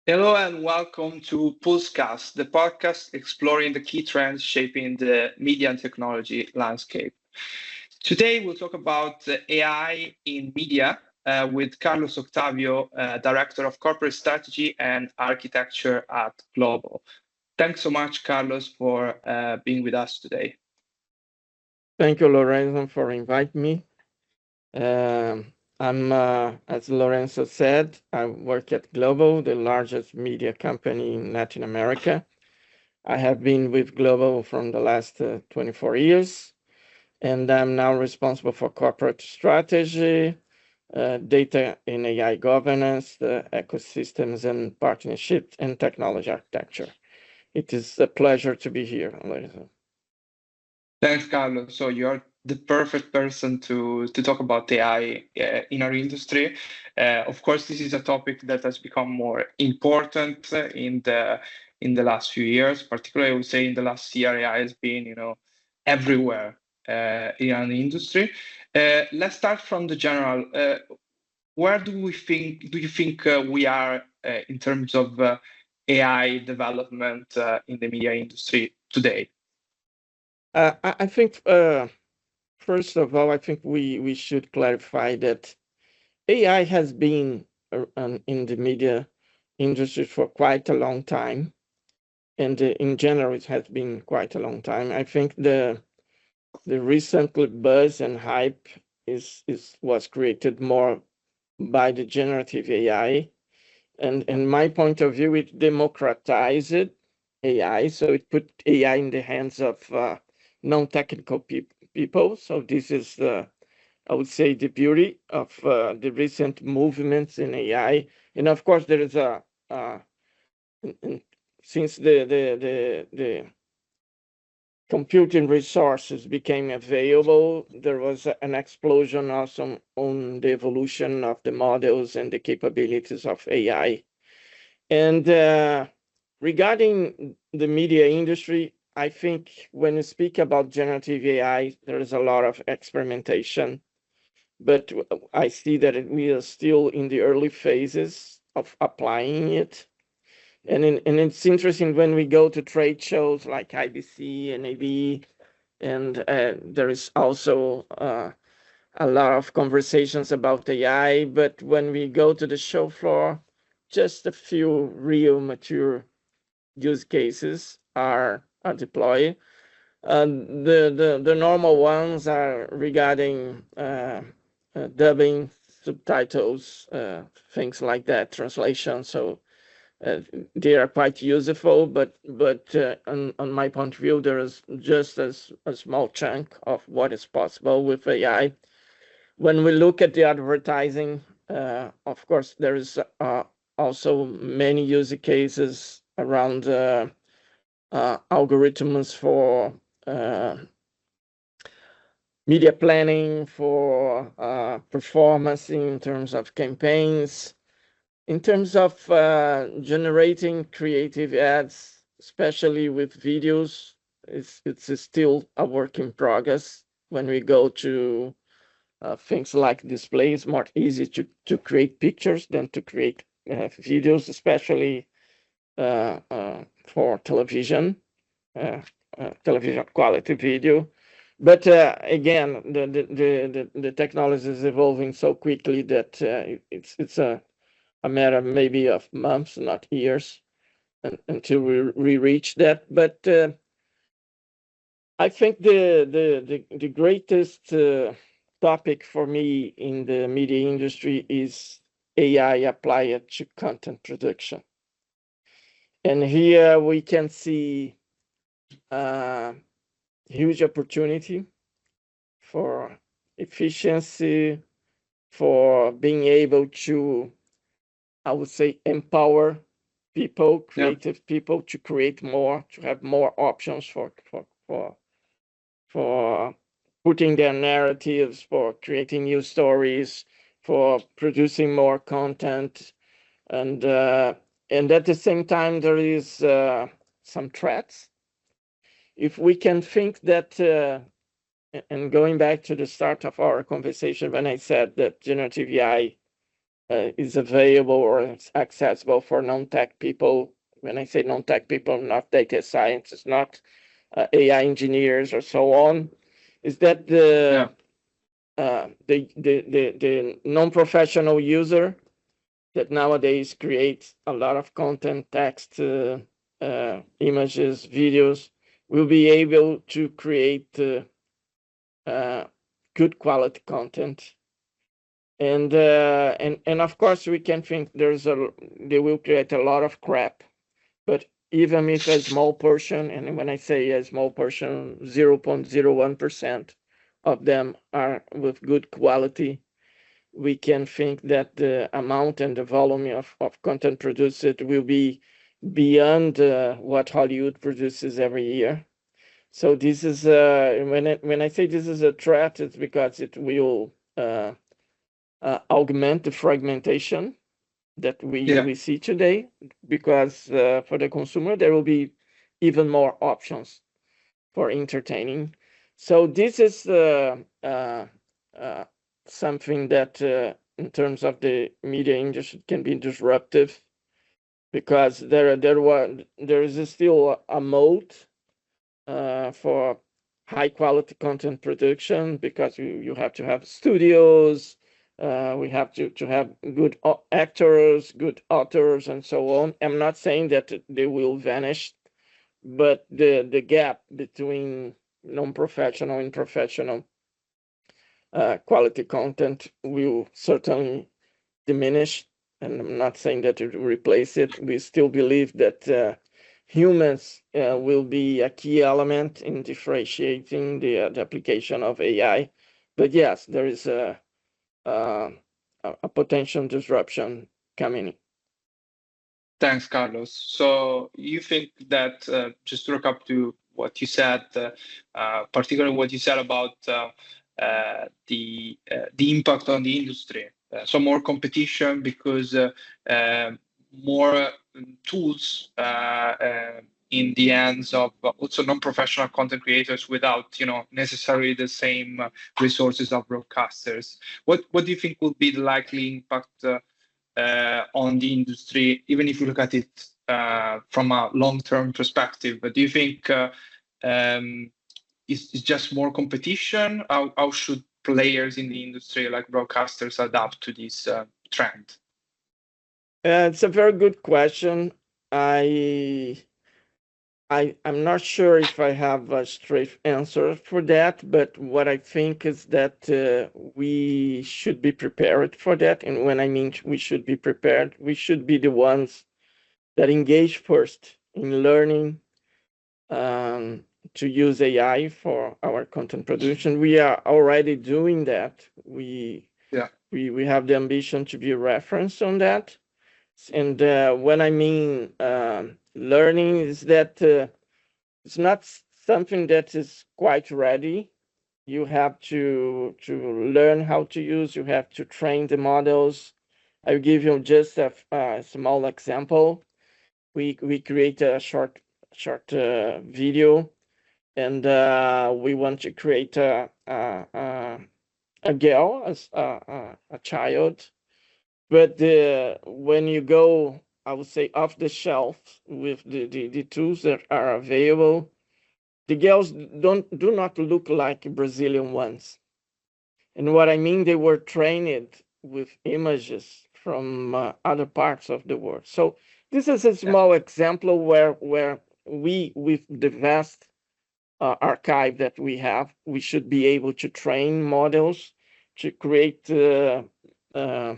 Hello and welcome to Pulsecast, the podcast exploring the key trends shaping the media and technology landscape. Today we'll talk about AI in media with Carlos Octavio, Director of Corporate Strategy and Architecture at Globo. Thanks so much, Carlos, for being with us today. Thank you, Lorenzo, for inviting me. As Lorenzo said, I work at Globo, the largest media company in Latin America. I have been with Globo from the last 24 years, and I'm now responsible for corporate strategy, data and AI governance, the ecosystems and partnerships, and technology architecture. It is a pleasure to be here, Lorenzo. Thanks, Carlos. So you're the perfect person to talk about AI in our industry. Of course, this is a topic that has become more important in the last few years. Particularly, I would say in the last year, AI has been everywhere in our industry. Let's start from the general. Where do you think we are in terms of AI development in the media industry today? I think first of all, I think we should clarify that AI has been in the media industry for quite a long time, and in general, it has been quite a long time. I think the recent buzz and hype is was created more by the generative AI, and in my point of view, it democratized AI, so it put AI in the hands of non-technical people. So this is I would say the beauty of the recent movements in AI. And of course, there is n- since the computing resources became available, there was an explosion also on the evolution of the models and the capabilities of AI. And regarding the media industry, I think when you speak about generative AI, there is a lot of experimentation, but I see that we are still in the early phases of applying it. And it's interesting when we go to trade shows like IBC and AB, and there is also a lot of conversations about AI. But when we go to the show floor, just a few real mature use cases are deployed. The normal ones are regarding dubbing, subtitles, things like that, translation. So uh, they are quite useful, but on my point of view, there is just a small chunk of what is possible with AI. When we look at the advertising, of course, there is also many use cases around algorithms for uh, media planning, for performance in terms of campaigns, in terms of generating creative ads, especially with videos. It's still a work in progress. When we go to things like displays, more easy to create pictures than to create videos, especially for television quality video. But again, the technology is evolving so quickly that it's a matter maybe of months, not years, until we reach that. But I think the greatest topic for me in the media industry is AI applied to content production. And here we can see a huge opportunity for efficiency, for being able to, I would say, empower people, Yeah. creative people, to create more, to have more options for putting their narratives, for creating new stories, for producing more content, and and at the same time there is some threats. If we can think that, and going back to the start of our conversation when I said that generative AI is available or is accessible for non-tech people. When I say non-tech people, not data scientists, not AI engineers or so on, is that Yeah. the non-professional user that nowadays creates a lot of content, text, images, videos, will be able to create uh, good quality content. And of course we can think they will create a lot of crap, but even if a small portion, and when I say a small portion, 0.01% of them are with good quality, we can think that the amount and the volume of content produced will be beyond what Hollywood produces every year. So this is when I say this is a threat, it's because it will augment the fragmentation that Yeah. we see today, because for the consumer there will be even more options for entertaining. So this is uh, something that in terms of the media industry can be disruptive, because there is still a moat for high quality content production, because you have to have studios, we have to have good actors, good authors, and so on. I'm not saying that they will vanish, but the gap between non-professional and professional quality content will certainly diminish. And I'm not saying that it will replace it. We still believe that humans will be a key element in differentiating the application of AI. But yes, there is uh, a potential disruption coming. Thanks, Carlos. So you think that just to recap to what you said, particularly what you said about the impact on the industry. So more competition because more tools in the hands of also non-professional content creators without, necessarily the same resources of broadcasters. What do you think will be the likely impact on the industry, even if you look at it from a long-term perspective? But do you think it's just more competition? How should players in the industry, like broadcasters, adapt to this trend? It's a very good question. I I'm not sure if I have a straight answer for that, but what I think is that we should be prepared for that. And when I mean we should be prepared, we should be the ones that engage first in learning um, to use AI for our content production. We are already doing that. Yeah, We have the ambition to be a reference on that. And when I mean learning, is that it's not something that is quite ready. You have to learn how to use. You have to train the models. I'll give you just a small example. We create a short video, and we want to create a girl as a child. But when you go, I would say, off the shelf with the tools that are available, the girls do not look like Brazilian ones. And what I mean, they were trained with images from other parts of the world. So this is a yeah, small example where we, with the vast archive that we have, we should be able to train models to create uh, uh,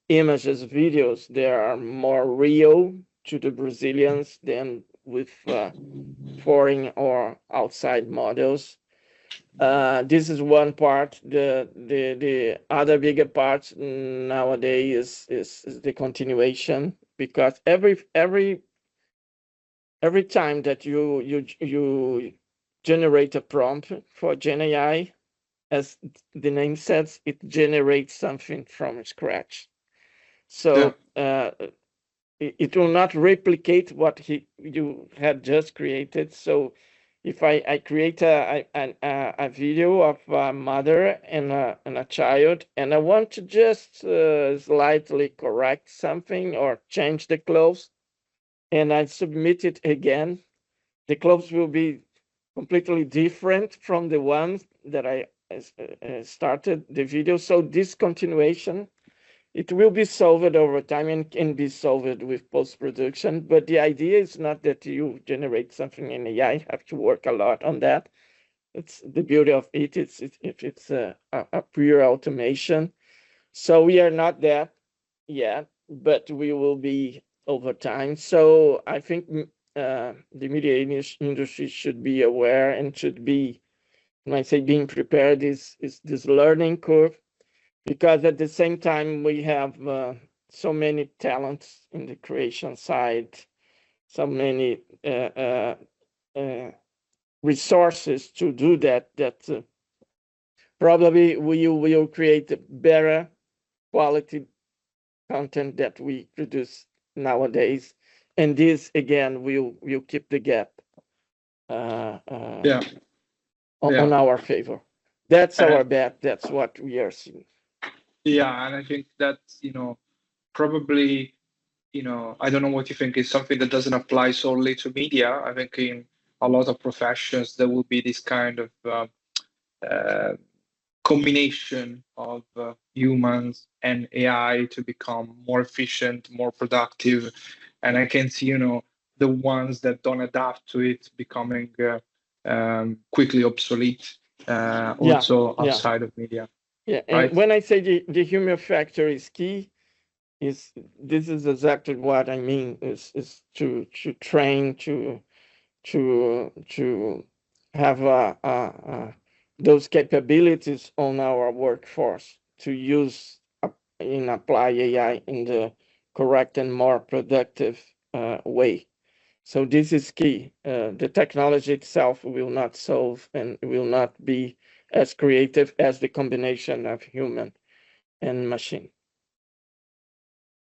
images, videos that are more real to the Brazilians than with foreign or outside models. This is one part. The other bigger part nowadays is the continuation, because every time that you generate a prompt for Gen AI, as the name says, it generates something from scratch. yeah, So it will not replicate what you had just created. So if I create a video of a mother and a child, and I want to just slightly correct something or change the clothes, and I submit it again, the clothes will be completely different from the ones that I started the video. So this continuation, it will be solved over time and can be solved with post-production. But the idea is not that you generate something in AI. You have to work a lot on that. It's the beauty of it. If it's a pure automation. So we are not there yet, but we will be over time. So I think the media industry should be aware and should be, when I say being prepared, is this learning curve, because at the same time we have so many talents in the creation side, so many resources to do that, probably we will create better quality content that we produce nowadays, and this again will keep the gap Yeah, yeah. on our favor. That's our And bet. That's what we are seeing. yeah, and I think that, probably, I don't know what you think is something that doesn't apply solely to media. I think in a lot of professions there will be this kind of uh, combination of humans and AI to become more efficient, more productive. And I can see, the ones that don't adapt to it becoming quickly obsolete, Yeah, also yeah, outside of media, yeah. And right? when I say the human factor is key, is this is exactly what I mean. Is to train to have those capabilities on our workforce to use in apply AI in the correct and more productive way. So this is key. The technology itself will not solve and will not be as creative as the combination of human and machine.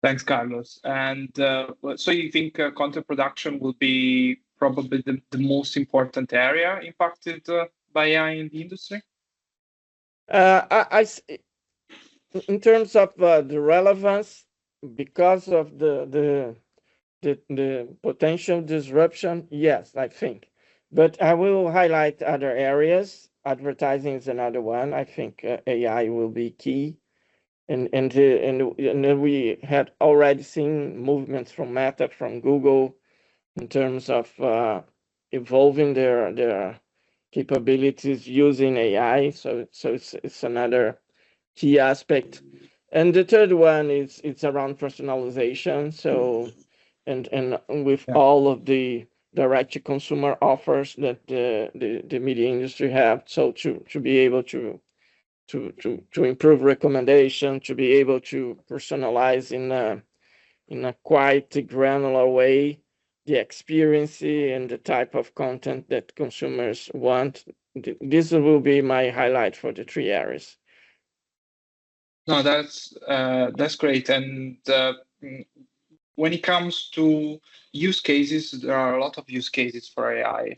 Thanks, Carlos. And so you think content production will be probably the most important area impacted by AI in the industry? In terms of the relevance, because of the potential disruption, yes, I think. But I will highlight other areas. Advertising is another one. I think AI will be key. And we had already seen movements from Meta, from Google, in terms of evolving their capabilities using AI. So it's another key aspect. And the third one is it's around personalization. So and with Yeah. all of the direct to consumer offers that the media industry have, so to be able to improve recommendation, to be able to personalize in a quite granular way the experience and the type of content that consumers want. This will be my highlight for the three areas. No, that's great. And when it comes to use cases, there are a lot of use cases for AI,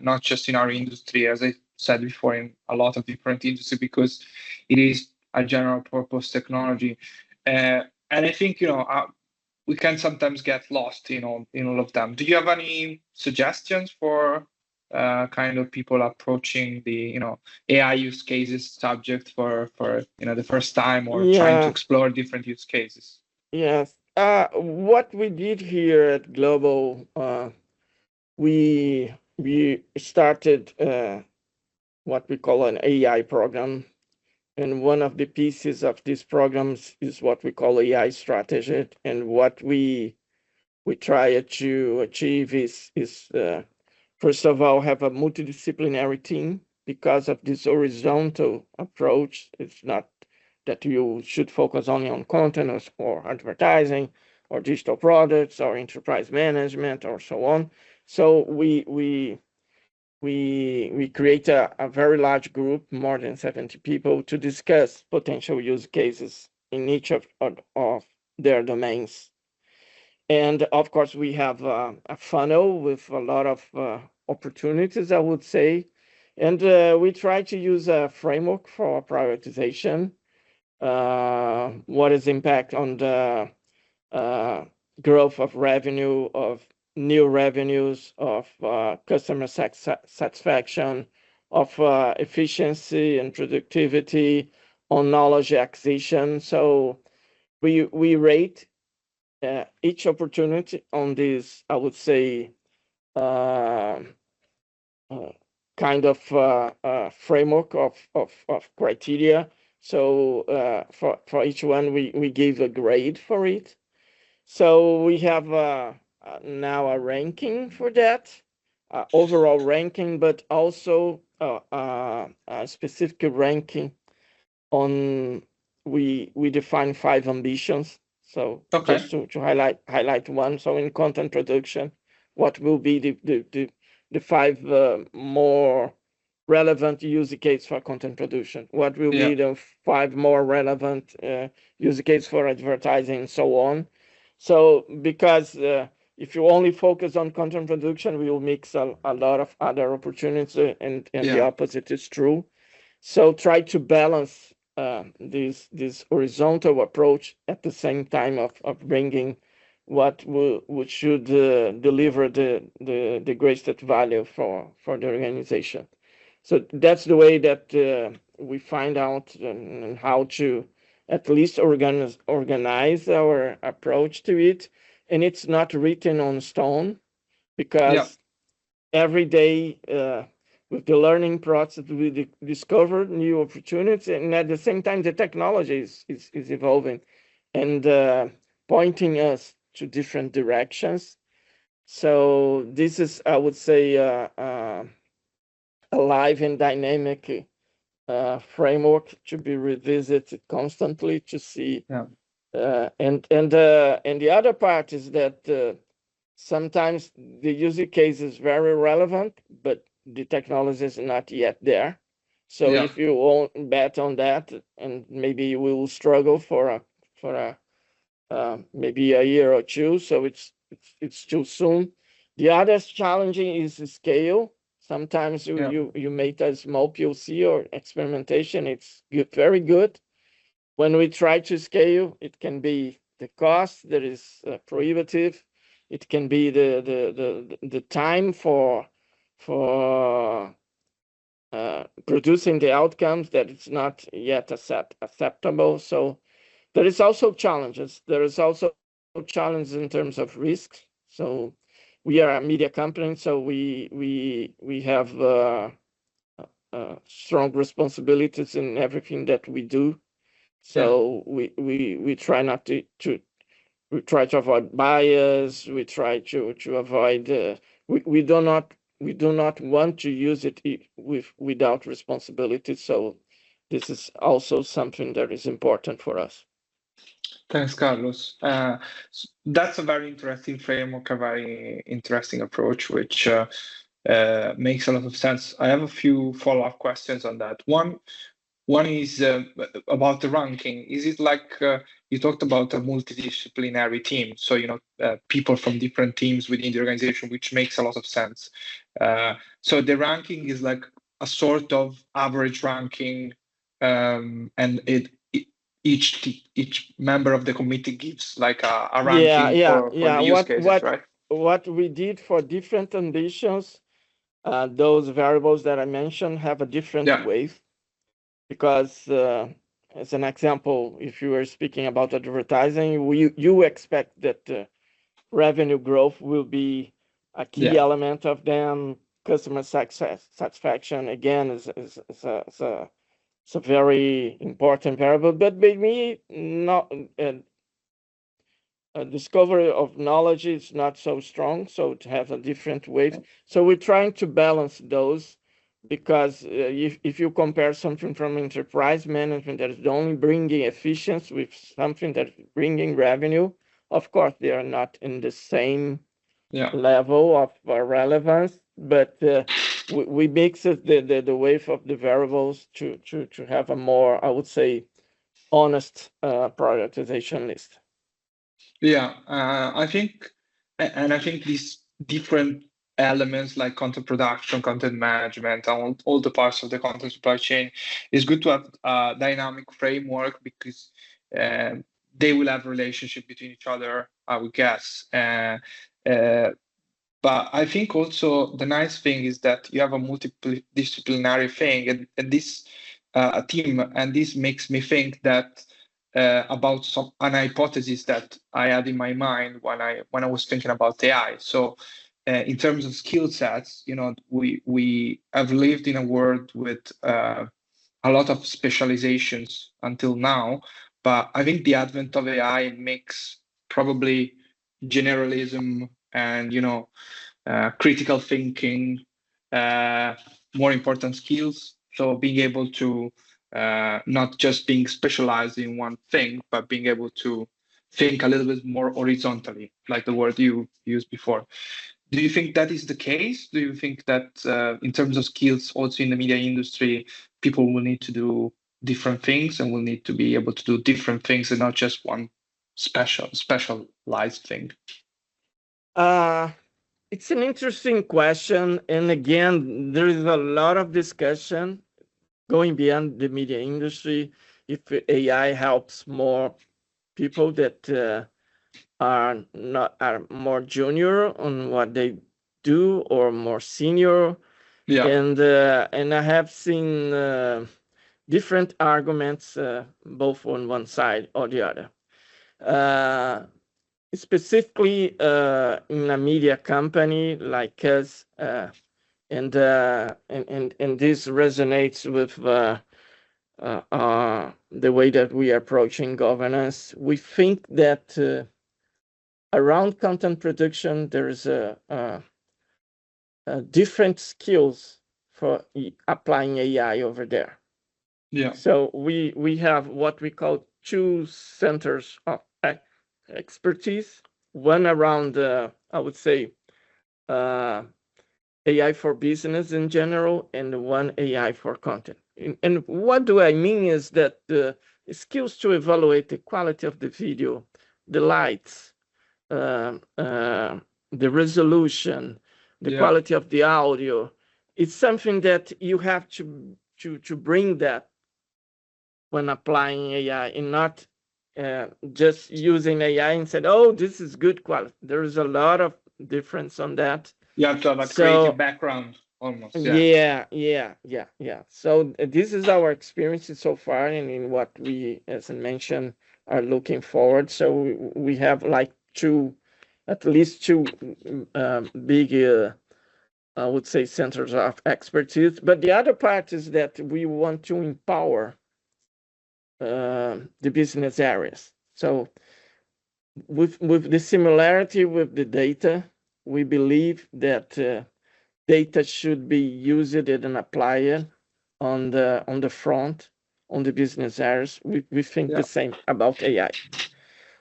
not just in our industry, as I said before, in a lot of different industries, because it is a general purpose technology. And I think, we can sometimes get lost, in all of them. Do you have any suggestions for kind of people approaching the, AI use cases subject for the first time, or trying to Yeah, explore different use cases? yes. What we did here at Globo, we started what we call an AI program, and one of the pieces of these programs is what we call AI strategy. And what we try to achieve is first of all have a multidisciplinary team, because of this horizontal approach. It's not that you should focus only on content or advertising or digital products or enterprise management or so on. So we create a very large group, more than 70 people, to discuss potential use cases in each of their domains. And of course, we have a funnel with a lot of opportunities, I would say. And we try to use a framework for prioritization. What is the impact on the growth of revenue, of new revenues, of customer satisfaction, of efficiency and productivity, on knowledge acquisition. So we rate each opportunity on this, I would say, uh, uh, kind of framework of criteria. So for each one, we give a grade for it. So we have now a ranking for that, overall ranking, but also a specific ranking on we define 5 ambitions. So Okay. just to highlight one. So in content production, what will be the 5 more relevant use case for content production? What will Yeah. be the 5 more relevant use case for advertising and so on? So because if you only focus on content production, we will mix a lot of other opportunities, and the Yeah. opposite is true. So try to balance this horizontal approach at the same time of bringing what should deliver the greatest value for the organization. So that's the way that we find out and how to at least organize our approach to it. And it's not written on stone, Yeah. because every day with the learning process, we discover new opportunities, and at the same time, the technology is evolving and pointing us to different directions. So this is, I would say, a live and dynamic framework to be revisited constantly to see. Yeah. And the other part is that sometimes the user case is very relevant, but the technology is not yet there. So Yeah. if you won't bet on that, and maybe you will struggle for a maybe a year or two. So it's too soon. The other challenging is the scale. Sometimes Yeah. you make a small POC or experimentation. It's good, very good. When we try to scale, it can be the cost that is prohibitive. It can be the time for producing the outcomes that it's not yet acceptable. So there is also challenges. There is also challenges in terms of risks. So we are a media company, so we have strong responsibilities in everything that we do. Yeah. So we try not to we try to avoid bias. We try to avoid. We do not want to use it without responsibility. So this is also something that is important for us. Thanks, Carlos. That's a very interesting framework, a very interesting approach, which makes a lot of sense. I have a few follow-up questions on that. One is about the ranking. Is it like you talked about a multidisciplinary team? So, people from different teams within the organization, which makes a lot of sense. So the ranking is like a sort of average ranking, and each member of the committee gives like a Yeah, ranking yeah, for yeah. the use cases, right? What we did for different ambitions, those variables that I mentioned have a different Yeah, weight, because as an example, if you were speaking about advertising, you expect that revenue growth will be a key yeah, element of them. Customer satisfaction again is a very important variable, but maybe not. Discovery of knowledge is not so strong, so it has a different weight. So we're trying to balance those, because if you compare something from enterprise management that is only bringing efficiency with something that is bringing revenue, of course they are not in the same yeah. level of relevance, but we mix it, the weight of the variables to have a more, I would say, honest prioritization list. Yeah, I think, and I think these different elements like content production, content management, and all the parts of the content supply chain, it's good to have a dynamic framework because um, they will have relationship between each other, I would guess. Uh, but I think also the nice thing is that you have a multidisciplinary thing, and this a team, and this makes me think that about an hypothesis that I had in my mind when I was thinking about AI. So, in terms of skill sets, we have lived in a world with a lot of specializations until now, but I think the advent of AI makes probably generalism and critical thinking, uh, more important skills. So being able to not just being specialized in one thing, but being able to think a little bit more horizontally, like the word you used before. Do you think that is the case? Do you think that in terms of skills, also in the media industry, people will need to do different things and will need to be able to do different things and not just one specialized thing? Uh, it's an interesting question. And again, there is a lot of discussion going beyond the media industry. If AI helps more people that are more junior on what they do or more senior, Yeah, and I have seen different arguments both on one side or the other. Uh, Specifically in a media company like us, and this resonates with the way that we are approaching governance. We think that around content production, there is different skills for applying AI over there. yeah, So we have what we call two centers of expertise. One around, I would say, uh, AI for business in general, and one AI for content. And what do I mean is that the skills to evaluate the quality of the video, the lights, uh, uh, the resolution, the yeah, quality of the audio, it's something that you have to bring that when applying AI, and not just using AI and said, "Oh, this is good quality." There is a lot of difference on that. you have to have a creative So background almost. Yeah, yeah. So this is our experiences so far, and in what we, as I mentioned, are looking forward. So we have like at least two big, I would say, centers of expertise. But the other part is that we want to empower the business areas. So with the similarity with the data, we believe that data should be used and applied on the front, on the business areas. We think yeah, the same about AI.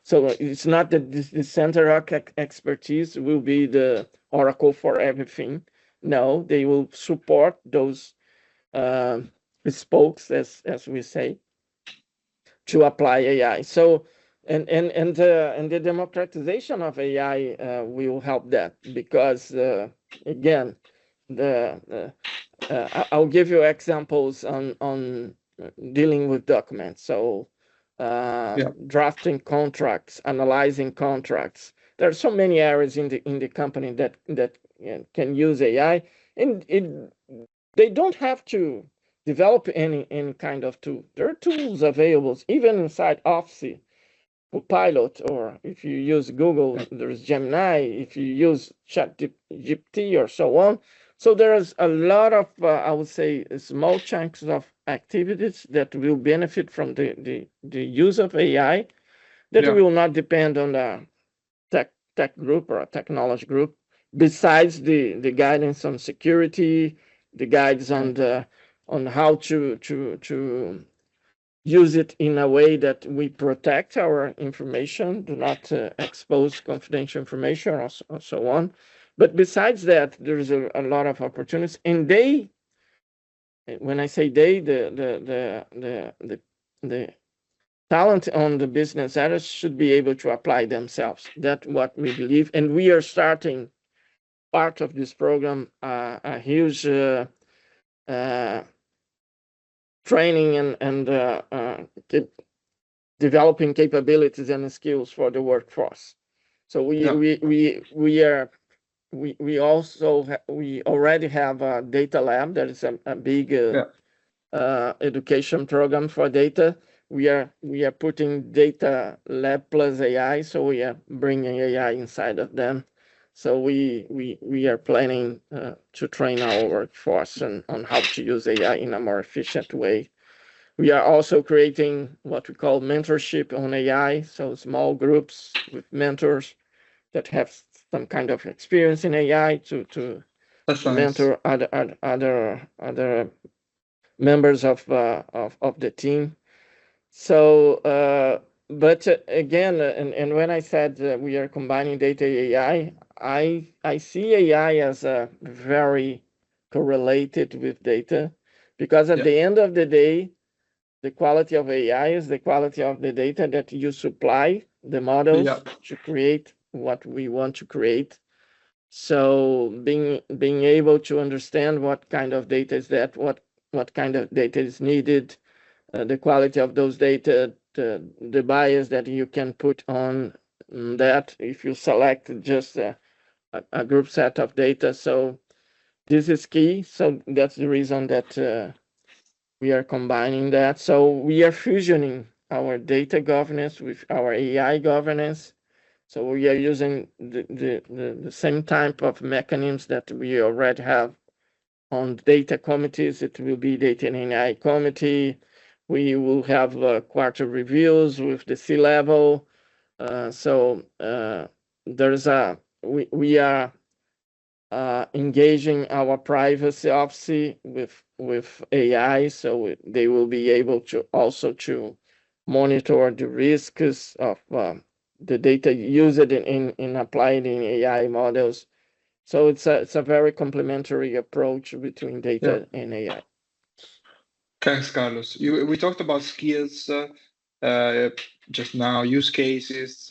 So it's not that the center of expertise will be the oracle for everything. No, they will support those uh, spokes, as we say, to apply AI. So and the democratization of AI will help that, because again, the I'll give you examples on dealing with documents. So yeah, drafting contracts, analyzing contracts. There are so many areas in the company that can use AI, and they don't have to develop any kind of tool. There are tools available even inside Office, Pilot, or if you use Google, yeah, there's Gemini. If you use ChatGPT or so on. So there's a lot of, I would say, small chunks of activities that will benefit from the use of AI, that yeah, will not depend on a tech group or a technology group. Besides the guidance on security, the guides yeah, on how to use it in a way that we protect our information, do not expose confidential information, or so on. But besides that, there's a lot of opportunities, and when I say they, the talent on the business areas should be able to apply themselves. That's what we believe, and we are starting part of this program a huge training and developing capabilities and skills for the workforce. So we already have a data lab. That is a big education program for data. We are putting data lab plus AI, so we are bringing AI inside of them. So we are planning to train our workforce on how to use AI in a more efficient way. We are also creating what we call mentorship on AI, so small groups with mentors that have some kind of experience in AI to That's nice. mentor other members of the team. So, but again, and when I said we are combining data AI, I see AI as very correlated with data, because at Yeah. the end of the day, the quality of AI is the quality of the data that you supply the Yeah. models to create what we want to create. So being able to understand what kind of data is that, what kind of data is needed, the quality of those data, the bias that you can put on that if you select just a group set of data. So this is key. So that's the reason that we are combining that. So we are fusioning our data governance with our AI governance. So we are using the same type of mechanisms that we already have on data committees. It will be data and AI committee. We will have quarter reviews with the C-level. So there's we are engaging our privacy office with AI, so they will be able to also to monitor the risks of the data used in applying in AI models. So it's a very complementary approach between Yeah. data and AI. Thanks, Carlos. We talked about skills uh, just now, use cases.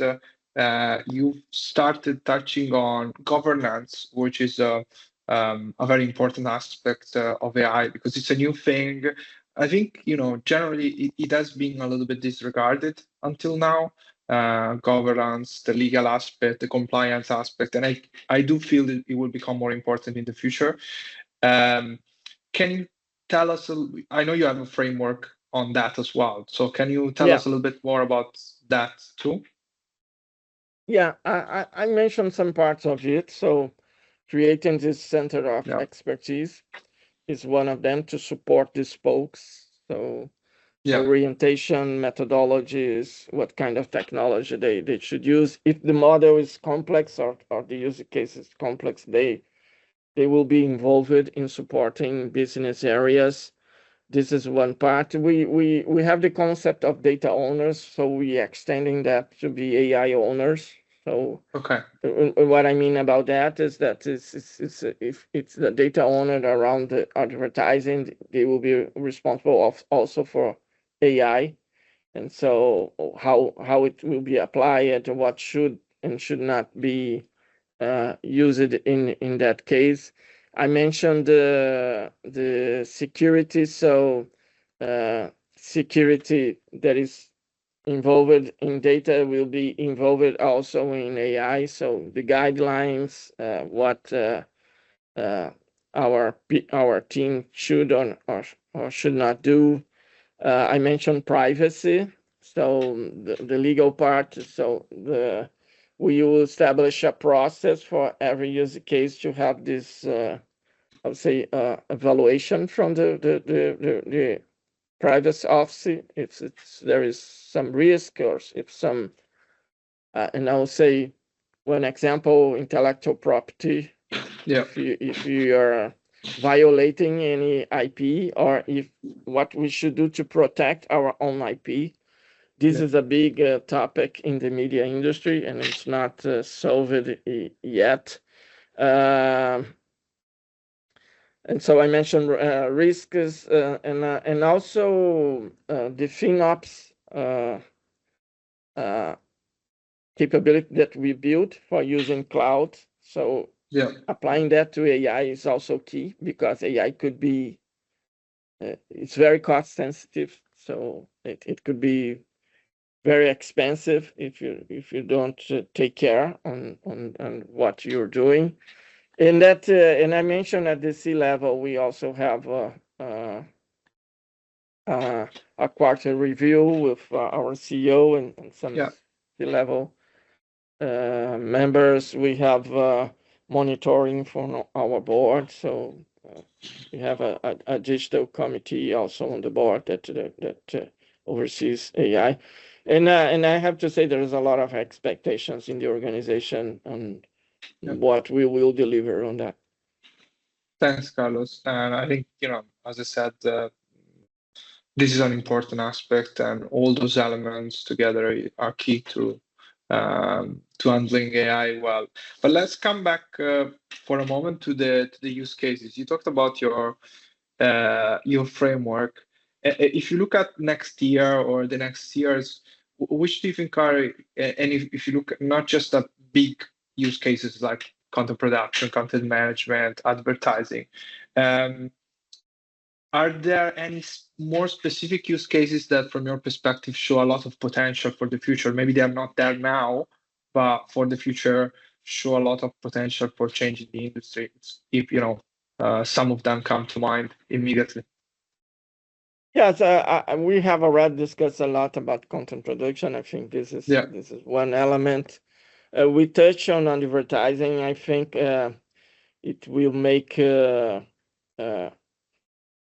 You started touching on governance, which is a very important aspect of AI because it's a new thing. I think, generally it has been a little bit disregarded until now. Governance, the legal aspect, the compliance aspect, and I do feel that it will become more important in the future. Um, can you tell us, I know you have a framework on that as well. So can you tell Yeah, us a little bit more about that too? yeah. I mentioned some parts of it. So creating this center of Yeah. expertise is one of them to support the spokes. So Yeah. orientation methodologies, what kind of technology they should use. If the model is complex or the use case is complex, they will be involved in supporting business areas. This is one part. We have the concept of data owners, so we are extending that to be AI owners. So Okay. what I mean about that is that if it's the data owner around the advertising, they will be responsible also for AI, and so how it will be applied, what should and should not be used in that case. I mentioned the security, so security that is involved in data will be involved also in AI. So the guidelines, what uh, our team should or should not do. I mentioned privacy, so the legal part. So we will establish a process for every use case to have this, I would say, evaluation from the privacy office if there is some risk or if some, and I will say one example, intellectual property. Yeah. If you are violating any IP, or if what we should do to protect our own IP. This Yeah. is a big topic in the media industry, and it's not solved yet. Um and so I mentioned risks and also the FinOps uh, capability that we built for using cloud. So Yeah. Applying that to AI is also key, because AI could be it's very cost sensitive, so it could be very expensive if you don't take care on what you're doing. And that and I mentioned at the C level, we also have a quarter review with our CEO and some Yeah. C level members. We have monitoring from our board, so we have a digital committee also on the board that oversees AI, and I have to say there is a lot of expectations in the organization on Yeah. what we will deliver on that. Thanks, Carlos. And I think, as I said, this is an important aspect, and all those elements together are key to handling AI well. But let's come back for a moment to the use cases. You talked about your framework. If you look at next year or the next years, which do you think are, and if you look not just at big use cases like content production, content management, advertising, um, are there any more specific use cases that, from your perspective, show a lot of potential for the future? Maybe they are not there now, but for the future, show a lot of potential for changing the industry. If some of them come to mind immediately. Yes, we have already discussed a lot about content production. I think this is Yeah, one element. We touch on advertising. I think it will make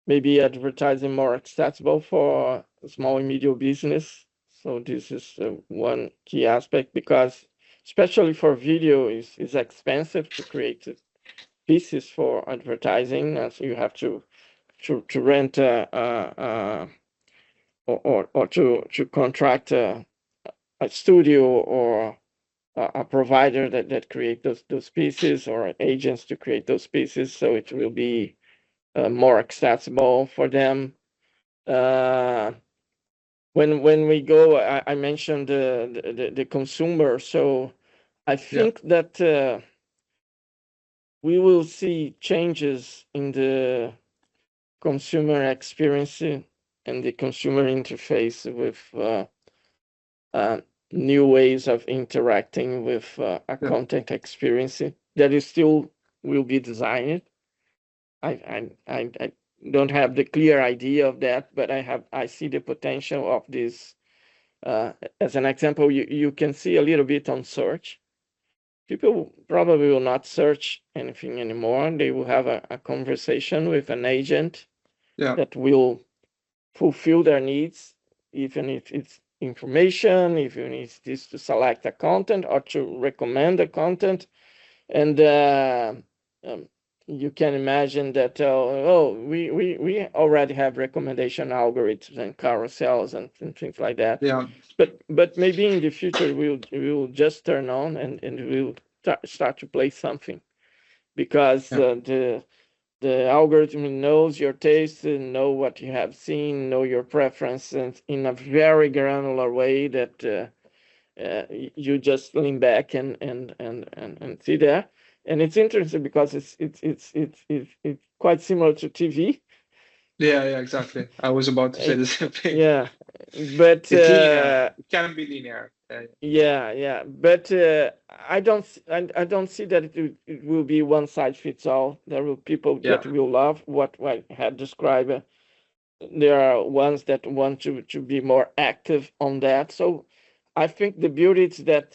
maybe advertising more accessible for small and medium business. So this is one key aspect, because especially for video is expensive to create pieces for advertising, and so you have to rent or to contract a studio or a provider that create those pieces, or agents to create those pieces, so it will be more accessible for them. When we go, I mentioned the consumer, so I yeah, think that we will see changes in the consumer experience and the consumer interface with uh, new ways of interacting with a yeah, content experience that is still will be designed. I don't have the clear idea of that, but I see the potential of this. As an example, you can see a little bit on search. People probably will not search anything anymore. They will have a conversation with an agent yeah, that will fulfill their needs, even if it's information, even if it's to select a content or to recommend a content. And um, you can imagine that, we already have recommendation algorithms and carousels and things like that. yeah, But maybe in the future we'll just turn on and we'll start to play something, because yeah, the algorithm knows your taste and know what you have seen, know your preferences in a very granular way that you just lean back and see there. And it's interesting because it's quite similar to TV. yeah. Exactly. I was about to say Uh, the same thing. yeah, but It's linear. It can be linear. yeah, but I don't see that it will be one size fits all. There will people Yeah, that will love what I had described. There are ones that want to be more active on that. So I think the beauty is that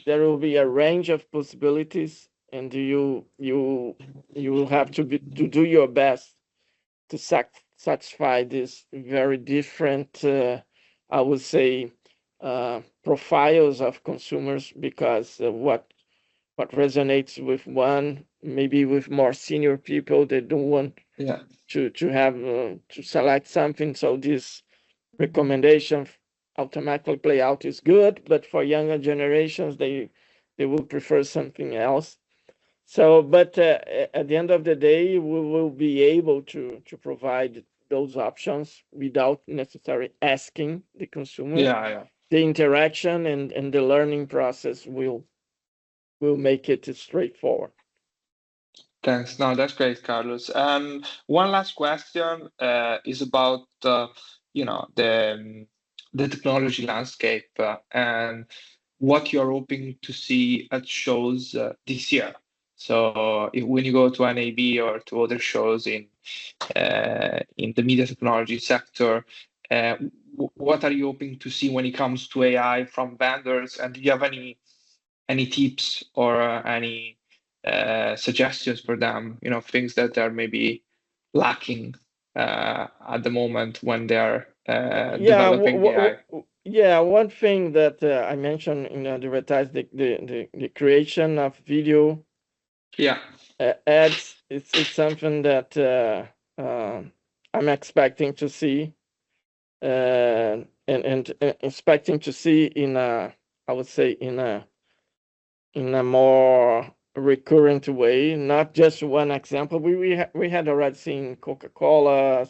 there will be a range of possibilities, and you will have to do your best to satisfy these very different, I would say, profiles of consumers, because what resonates with one, maybe with more senior people, they don't want yeah, to have to select something. So this recommendation automatically play out is good, but for younger generations, they will prefer something else. So, but at the end of the day, we will be able to provide those options without necessarily asking the consumer. yeah, yeah. The interaction and the learning process will make it straightforward. Thanks. No, that's great, Carlos. One last question is about the technology landscape and what you're hoping to see at shows this year. So when you go to NAB or to other shows in the media technology sector, what are you hoping to see when it comes to AI from vendors? And do you have any tips or any suggestions for them? Things that are maybe lacking at the moment when they're developing AI. Yeah, one thing that I mentioned in the advertise the creation of video Yeah. ads. It's something that I'm expecting to see, and expecting to see in a, I would say, in a more recurrent way, not just one example. We had already seen Coca-Cola,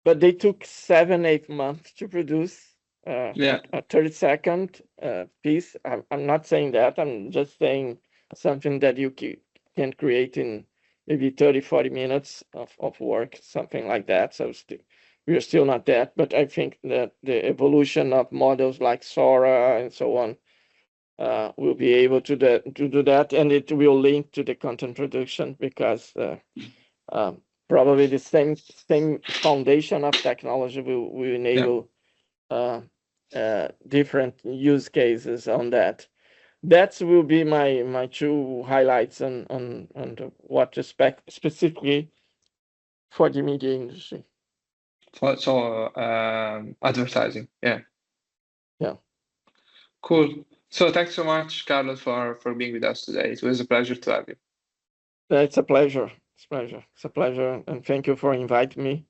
but they took 7-8 months to produce Yeah. a 30-second piece. I'm not saying that. I'm just saying something that you can create in maybe 30-40 minutes of work, something like that. So we are still not that, but I think that the evolution of models like Sora and so on will be able to do that, and it will link to the content production because probably the same foundation of technology will enable different use cases on that. That will be my two highlights on what to expect specifically for the media industry. So advertising. Yeah. Yeah. Cool. So thanks so much, Carlos, for being with us today. It was a pleasure to have you. It's a pleasure. It's a pleasure, and thank you for inviting me.